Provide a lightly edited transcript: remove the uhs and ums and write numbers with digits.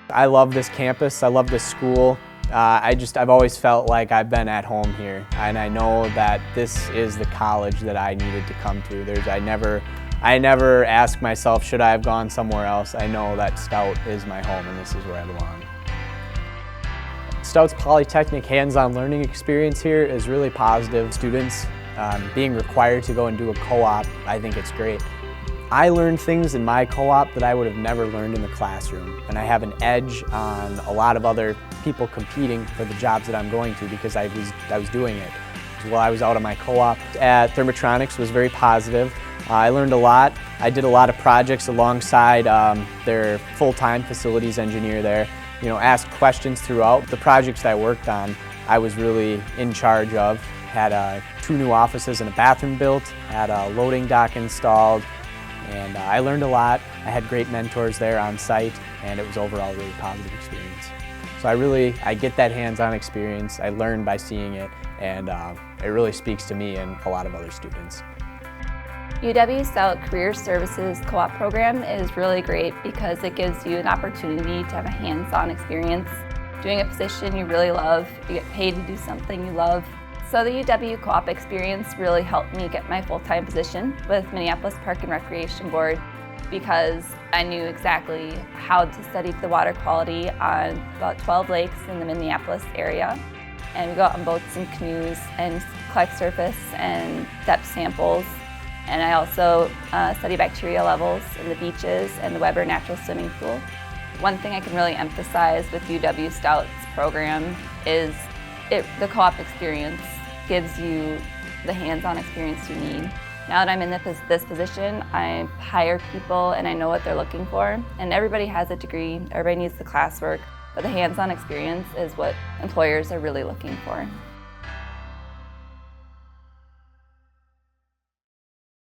I love this campus, I love this school. I've always felt like I've been at home here, and I know that this is the college that I needed to come to. I never ask myself, should I have gone somewhere else? I know that Stout is my home and this is where I belong. Stout's Polytechnic hands-on learning experience here is really positive. Students being required to go and do a co-op, I think it's great. I learned things in my co-op that I would have never learned in the classroom, and I have an edge on a lot of other people competing for the jobs that I'm going to because I was doing it while I was out on my co-op. At Thermotronics was very positive. I learned a lot. I did a lot of projects alongside their full-time facilities engineer there. You know, asked questions throughout. The projects that I worked on, I was really in charge of. Had 2 new offices and a bathroom built, had a loading dock installed, and I learned a lot. I had great mentors there on site, and it was overall a really positive experience. So I get that hands-on experience. I learn by seeing it, and it really speaks to me and a lot of other students. UW-Stout Career Services Co-op program is really great because it gives you an opportunity to have a hands-on experience doing a position you really love. You get paid to do something you love. So the UW Co-op experience really helped me get my full-time position with Minneapolis Park and Recreation Board because I knew exactly how to study the water quality on about 12 lakes in the Minneapolis area. And we go out on boats and canoes and collect surface and depth samples. And I also study bacteria levels in the beaches and the Weber Natural Swimming Pool. One thing I can really emphasize with UW-Stout's program is the co-op experience gives you the hands-on experience you need. Now that I'm in this position, I hire people and I know what they're looking for. And everybody has a degree, everybody needs the classwork, but the hands-on experience is what employers are really looking for.